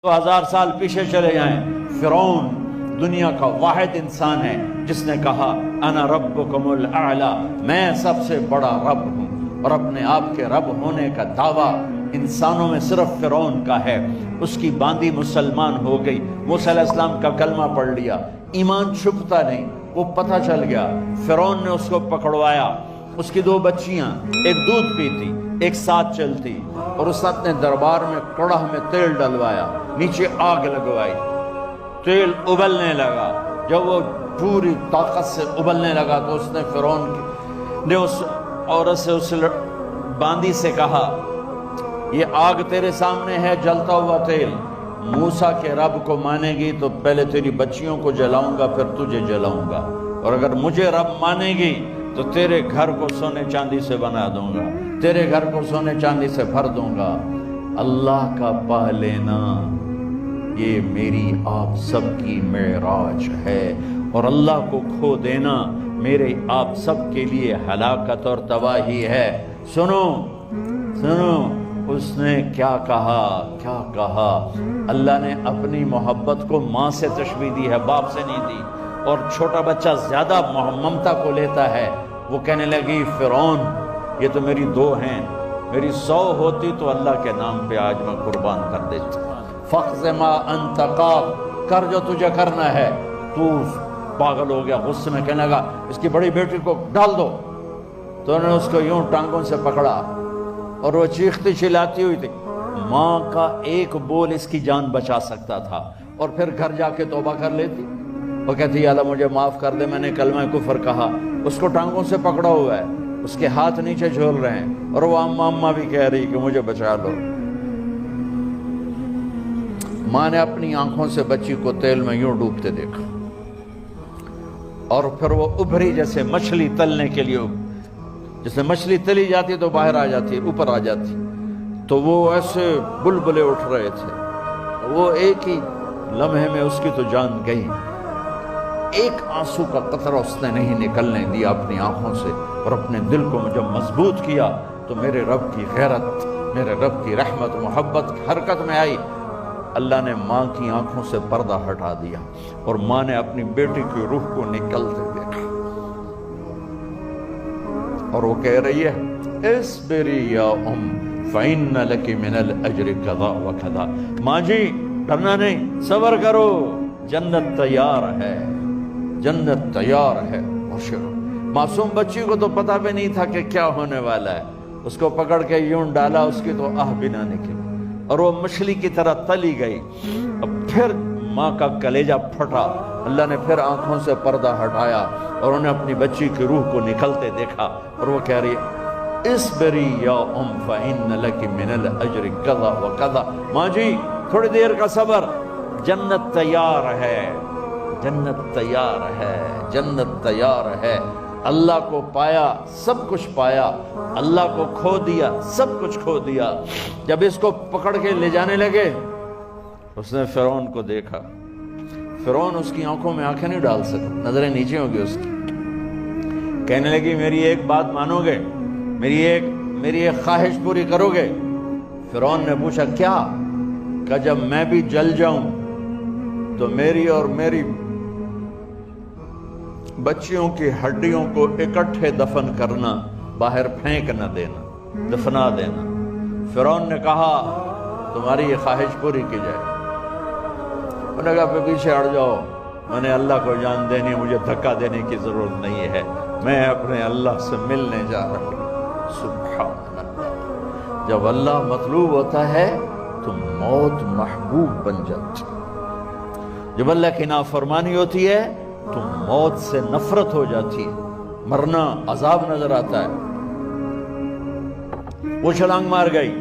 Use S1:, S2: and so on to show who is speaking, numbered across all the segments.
S1: 2000 سال پیچھے چلے جائیں، فرعون دنیا کا واحد انسان ہے جس نے کہا انا ربکم الاعلی، میں سب سے بڑا رب ہوں، اور اپنے آپ کے رب ہونے کا دعویٰ انسانوں میں صرف فرعون کا ہے۔ اس کی باندی مسلمان ہو گئی، موسیٰ علیہ السلام کا کلمہ پڑھ لیا، ایمان چھپتا نہیں، وہ پتہ چل گیا، فرعون نے اس کو پکڑوایا۔ اس کی 2 بچیاں، ایک دودھ پیتی ایک ساتھ چلتی، اور اس نے اپنے دربار میں کڑاہ میں تیل ڈلوایا، نیچے آگ لگوائی، تیل ابلنے لگا۔ جب وہ پوری طاقت سے ابلنے لگا تو اس نے فرعون نے اس عورت سے، اس باندی سے کہا یہ آگ تیرے سامنے ہے، جلتا ہوا تیل، موسیٰ کے رب کو مانے گی تو پہلے تیری بچیوں کو جلاؤں گا پھر تجھے جلاؤں گا، اور اگر مجھے رب مانے گی تو تیرے گھر کو سونے چاندی سے بنا دوں گا، تیرے گھر کو سونے چاندی سے بھر دوں گا۔ اللہ کا پا لینا یہ میری آپ سب کی معراج ہے، اور اللہ کو کھو دینا میرے آپ سب کے لیے ہلاکت اور تباہی ہے۔ سنو سنو، اس نے کیا کہا؟ اللہ نے اپنی محبت کو ماں سے تشبیہ دی ہے، باپ سے نہیں دی، اور چھوٹا بچہ زیادہ ممتا کو لیتا ہے۔ وہ کہنے لگی فرعون یہ تو میری 2 ہیں، میری 100 ہوتی تو اللہ کے نام پہ آج میں قربان کر دیتی۔ فَقْضِ مَا أَنْتَ قَاضٍ، کر جو تجھے کرنا ہے۔ تو پاگل ہو گیا، غصے میں کہنے لگا اس کی بڑی بیٹی کو ڈال دو۔ تو انہوں نے اس کو یوں ٹانگوں سے پکڑا، اور وہ چیختی چلاتی ہوئی تھی۔ ماں کا ایک بول اس کی جان بچا سکتا تھا، اور پھر گھر جا کے توبہ کر لیتی۔ وہ کہتی یا اللہ مجھے معاف کر دے، میں نے کلمہ کفر کہا۔ اس کو ٹانگوں سے پکڑا ہوا ہے، اس کے ہاتھ نیچے جھول رہے ہیں، اور وہ اماں بھی کہہ رہی کہ مجھے بچا لو۔ ماں نے اپنی آنکھوں سے بچی کو تیل میں یوں ڈوبتے دیکھا، اور پھر وہ ابھری جیسے مچھلی تلنے کے لیے، جیسے مچھلی تلی جاتی تو باہر آ جاتی، اوپر آ جاتی، تو وہ ایسے بلبلے اٹھ رہے تھے۔ وہ ایک ہی لمحے میں اس کی تو جان گئی، ایک آنسو کا قطرہ اس نے نہیں نکلنے دیا اپنی آنکھوں سے، اور اپنے دل کو جب مضبوط کیا تو میرے رب کی غیرت، میرے رب کی رحمت محبت حرکت میں آئی۔ اللہ نے ماں کی آنکھوں سے پردہ ہٹا دیا، اور ماں نے اپنی بیٹی کی روح کو نکلتے دیکھا، اور وہ کہہ رہی ہے اصبری یا فإن لک من الأجر کذا وکذا۔ ماں جی ڈرنا نہیں، صبر کرو، جنت تیار ہے، جنت تیار ہے۔ معصوم بچی کو تو پتہ بھی نہیں تھا کہ کیا ہونے والا ہے، اس کو پکڑ کے یوں ڈالا، اس کی تو آہ بھی نہ نکلی، اور وہ مچھلی کی طرح تلی گئی۔ اب پھر ماں کا کلیجہ پھٹا، اللہ نے پھر آنکھوں سے پردہ ہٹایا، اور انہیں اپنی بچی کی روح کو نکلتے دیکھا، اور وہ کہہ رہی ہے اصبری یا فإن لک من الأجر کذا وکذا۔ ماں جی تھوڑی دیر کا صبر، جنت تیار ہے، جنت تیار ہے، جنت تیار ہے۔ اللہ کو پایا سب کچھ پایا، اللہ کو کھو دیا سب کچھ کھو دیا۔ جب اس کو پکڑ کے لے جانے لگے، اس نے فرعون کو دیکھا، فرعون اس کی آنکھوں میں آنکھیں نہیں ڈال سکا، نظریں نیچے ہو گئی اس کی۔ کہنے لگی میری ایک بات مانو گے، میری ایک خواہش پوری کرو گے؟ فرعون نے پوچھا کیا؟ کہ جب میں بھی جل جاؤں تو میری اور میری بچیوں کی ہڈیوں کو اکٹھے دفن کرنا، باہر پھینک نہ دینا، دفنا دینا۔ فرعون نے کہا تمہاری یہ خواہش پوری کی جائے۔ انہوں نے کہا پھر پیچھے ہٹ جاؤ، میں نے اللہ کو جان دینی، مجھے دھکا دینے کی ضرورت نہیں ہے، میں اپنے اللہ سے ملنے جا رہا ہوں۔ سبحان اللہ، جب اللہ مطلوب ہوتا ہے تو موت محبوب بن جاتی، جب اللہ کی نافرمانی ہوتی ہے تو موت سے نفرت ہو جاتی ہے، مرنا عذاب نظر آتا ہے۔ وہ چھلانگ مار گئی،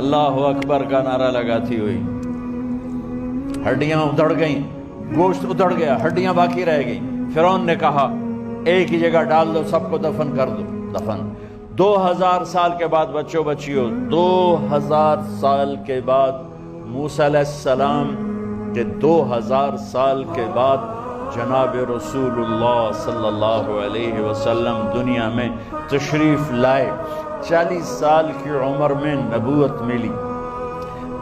S1: اللہ اکبر کا نعرہ لگاتی ہوئی، ہڈیاں ادھڑ گئیں، گوشت ادھڑ گیا، ہڈیاں باقی رہ گئیں۔ فرعون نے کہا ایک ہی جگہ ڈال دو، سب کو دفن کر دو۔ دفن 2000 سال کے بعد، بچوں بچیوں 2000 سال کے بعد، موسیٰ علیہ السلام کے 2000 سال کے بعد جناب رسول اللہ صلی اللہ علیہ وسلم دنیا میں تشریف لائے۔ 40 سال کی عمر میں نبوت ملی،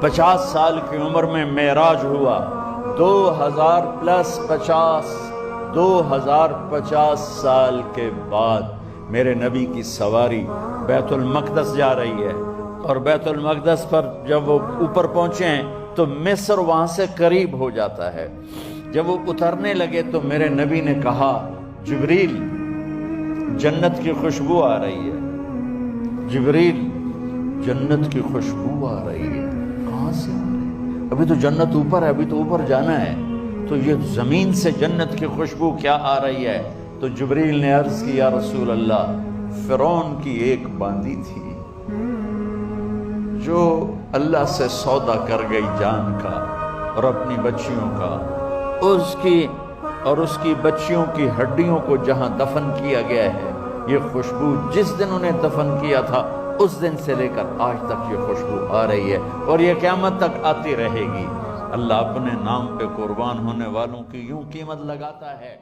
S1: 50 سال کی عمر میں معراج ہوا، 2050 سال کے بعد میرے نبی کی سواری بیت المقدس جا رہی ہے، اور بیت المقدس پر جب وہ اوپر پہنچے ہیں تو مصر وہاں سے قریب ہو جاتا ہے۔ جب وہ اترنے لگے تو میرے نبی نے کہا جبریل جنت کی خوشبو آ رہی ہے، جبریل جنت کی خوشبو آ رہی ہے، کہاں سے آ رہی ہے؟ ابھی تو جنت اوپر ہے، ابھی تو اوپر جانا ہے، تو یہ زمین سے جنت کی خوشبو کیا آ رہی ہے؟ تو جبریل نے عرض کی یا رسول اللہ، فرعون کی ایک باندی تھی جو اللہ سے سودا کر گئی جان کا اور اپنی بچیوں کا، اس کی بچیوں کی ہڈیوں کو جہاں دفن کیا گیا ہے، یہ خوشبو جس دن انہیں دفن کیا تھا اس دن سے لے کر آج تک یہ خوشبو آ رہی ہے، اور یہ قیامت تک آتی رہے گی۔ اللہ اپنے نام پہ قربان ہونے والوں کی یوں قیمت لگاتا ہے